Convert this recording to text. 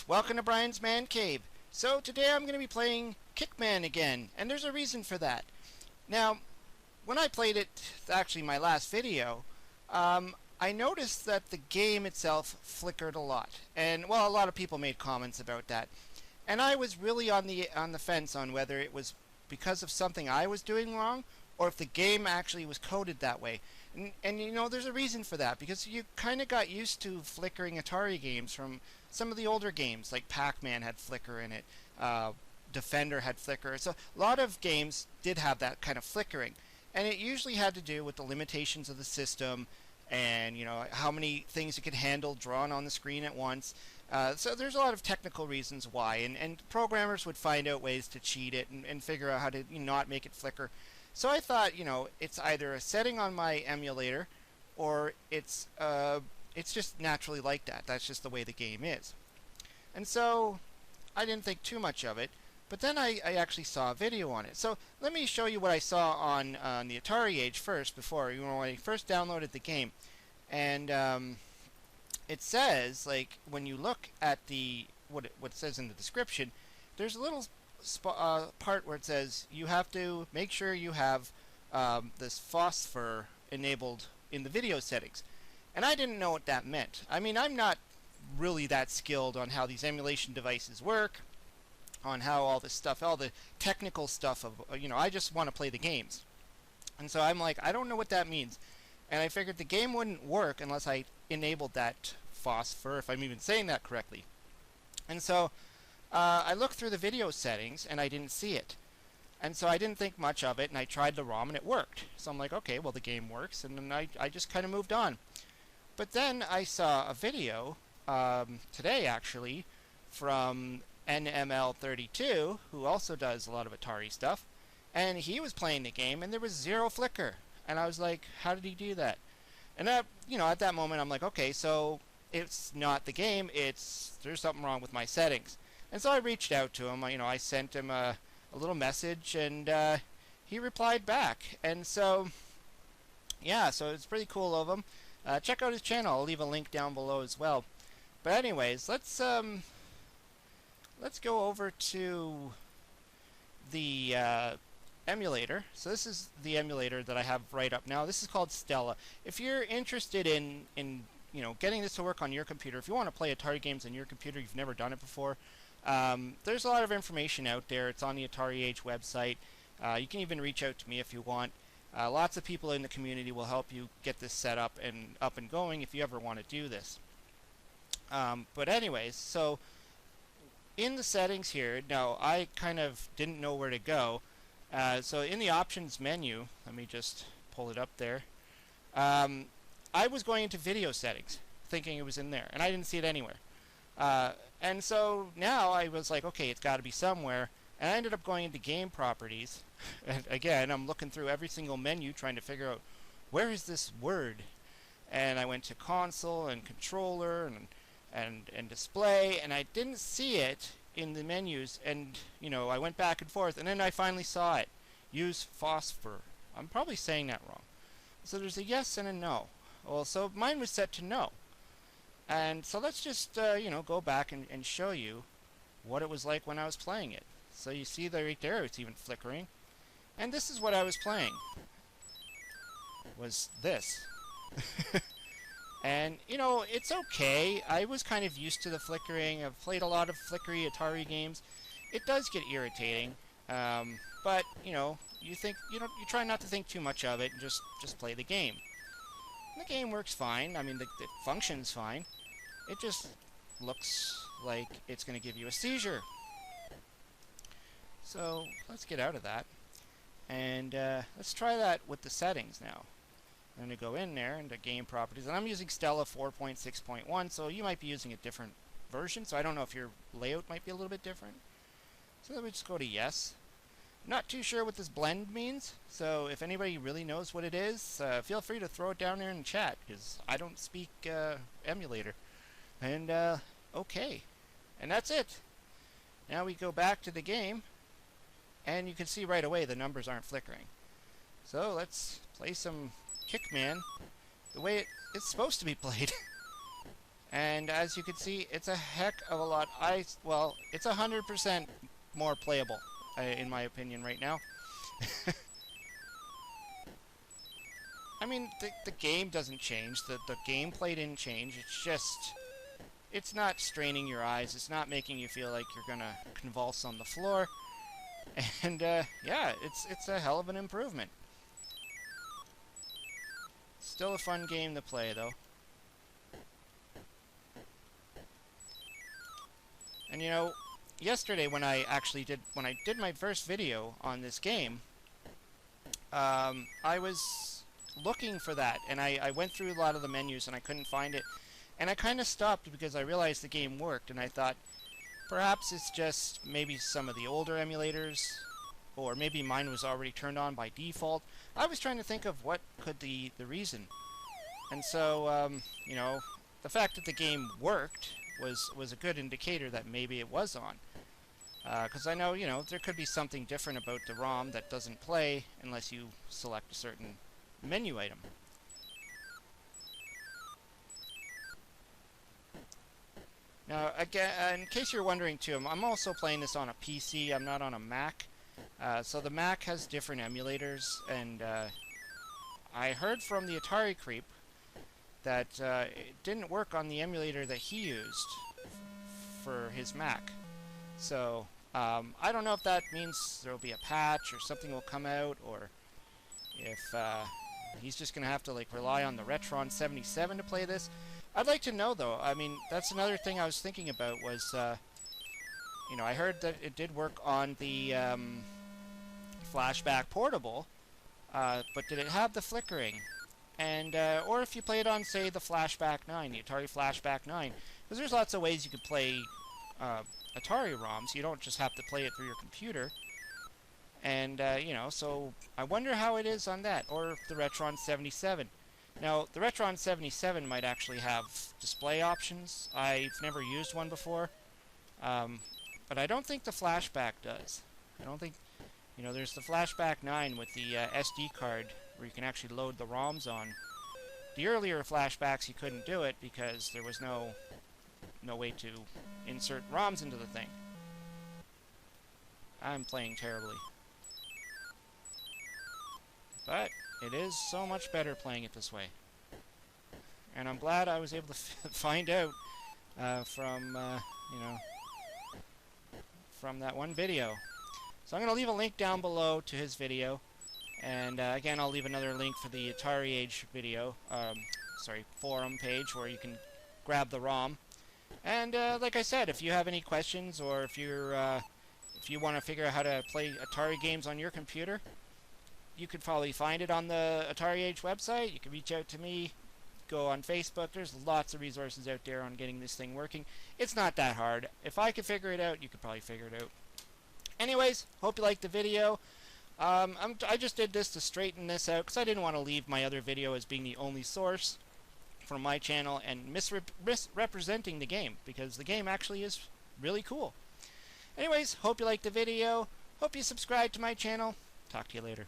guys, welcome to Brian's Man Cave. So today I'm going to be playing Kickman again, and there's a reason for that. Now, when I played it, actually my last video, I noticed that the game itself flickered a lot, and well, a lot of people made comments about that, and I was really on the fence on whether it was because of something I was doing wrong, or if the game actually was coded that way. And you know, there's a reason for that, because you kind of got used to flickering Atari games from some of the older games, like Pac-Man had flicker in it, Defender had flicker. So a lot of games did have that kind of flickering, and it usually had to do with the limitations of the system, and you know how many things it could handle drawn on the screen at once. So there's a lot of technical reasons why, and programmers would find out ways to cheat it and figure out how to not make it flicker. So I thought, you know, it's either a setting on my emulator, or it's just naturally like that. That's just the way the game is. And so I didn't think too much of it, but then I actually saw a video on it. So let me show you what I saw on the Atari age first, before, you know, when I first downloaded the game. And it says, like, when you look at the what it says in the description, there's a little part where it says you have to make sure you have this phosphor enabled in the video settings. And I didn't know what that meant. I mean, I'm not really that skilled on how these emulation devices work, on how all this stuff, all the technical stuff of, you know, I just want to play the games. And so I'm like, I don't know what that means. And I figured the game wouldn't work unless I enabled that phosphor, if I'm even saying that correctly. And so I looked through the video settings and I didn't see it. And so I didn't think much of it, and I tried the ROM and it worked. So I'm like, okay, well the game works, and then I just kind of moved on. But then I saw a video today, actually, from NML32, who also does a lot of Atari stuff, and he was playing the game and there was zero flicker. And I was like, how did he do that? And you know, at that moment I'm like, okay, so it's not the game, there's something wrong with my settings. And so I reached out to him. You know, I sent him a little message, and he replied back. And so, yeah, so it's pretty cool of him. Check out his channel. I'll leave a link down below as well. But anyways, let's go over to the emulator. So this is the emulator that I have right up now. This is called Stella. If you're interested in you know, getting this to work on your computer, if you want to play Atari games on your computer, you've never done it before, there's a lot of information out there. It's on the Atari Age website. You can even reach out to me if you want. Lots of people in the community will help you get this set up and going if you ever want to do this. But anyways, so in the settings here, now I kind of didn't know where to go. So in the options menu, let me just pull it up there. I was going into video settings, thinking it was in there, and I didn't see it anywhere. And so now I was like, okay, it's got to be somewhere. And I ended up going into game properties. And again, I'm looking through every single menu trying to figure out, where is this word? And I went to console and controller and display, and I didn't see it in the menus. And you know, I went back and forth, and then I finally saw it. Use phosphor. I'm probably saying that wrong. So there's a yes and a no. Well, so mine was set to no. And so let's just, you know, go back and show you what it was like when I was playing it. So you see that right there, it's even flickering. And this is what I was playing. Was this. And, you know, it's okay. I was kind of used to the flickering. I've played a lot of flickery Atari games. It does get irritating. But, you know, you try not to think too much of it and just play the game. The game works fine. I mean, it functions fine. It just looks like it's going to give you a seizure. So let's get out of that. And let's try that with the settings now. I'm going to go in there into game properties. And I'm using Stella 4.6.1, so you might be using a different version. So I don't know if your layout might be a little bit different. So let me just go to yes. Not too sure what this blend means, so if anybody really knows what it is, feel free to throw it down there in chat, because I don't speak emulator. And, okay. And that's it. Now we go back to the game, and you can see right away the numbers aren't flickering. So let's play some Kickman the way it's supposed to be played. And as you can see, it's a heck of a lot. Well, it's 100% more playable, in my opinion, right now. I mean, the game doesn't change. The gameplay didn't change. It's just, it's not straining your eyes. It's not making you feel like you're gonna convulse on the floor. And yeah, it's a hell of an improvement. Still a fun game to play, though. And you know, yesterday when I did my first video on this game, I was looking for that, and I went through a lot of the menus and I couldn't find it, and I kind of stopped because I realized the game worked, and I thought perhaps it's just maybe some of the older emulators, or maybe mine was already turned on by default. I was trying to think of what could the reason, and so you know, the fact that the game worked was a good indicator that maybe it was on. Because I know, you know, there could be something different about the ROM that doesn't play unless you select a certain menu item. Now, again, in case you're wondering too, I'm also playing this on a PC. I'm not on a Mac. So the Mac has different emulators, and I heard from the Atari creep that it didn't work on the emulator that he used for his Mac. So I don't know if that means there will be a patch or something will come out, or if he's just going to have to like rely on the Retron 77 to play this. I'd like to know, though. I mean, that's another thing I was thinking about was, you know, I heard that it did work on the Flashback Portable, but did it have the flickering? And or if you play it on, say, the Flashback 9, the Atari Flashback 9, because there's lots of ways you could play Atari ROMs. You don't just have to play it through your computer. And, you know, so I wonder how it is on that, or the Retron 77. Now, the Retron 77 might actually have display options. I've never used one before, but I don't think the Flashback does. I don't think, you know, there's the Flashback 9 with the SD card where you can actually load the ROMs on. The earlier Flashbacks, you couldn't do it because there was no way to insert ROMs into the thing. I'm playing terribly. But it is so much better playing it this way. And I'm glad I was able to find out from, you know, from that one video. So I'm going to leave a link down below to his video. And again, I'll leave another link for the Atari Age video, forum page where you can grab the ROM. And like I said, if you have any questions, or if you want to figure out how to play Atari games on your computer, you could probably find it on the Atari Age website. You can reach out to me, go on Facebook. There's lots of resources out there on getting this thing working. It's not that hard. If I could figure it out, you could probably figure it out. Anyways, hope you liked the video. I just did this to straighten this out because I didn't want to leave my other video as being the only source from my channel and misrepresenting the game, because the game actually is really cool. Anyways, hope you liked the video. Hope you subscribe to my channel. Talk to you later.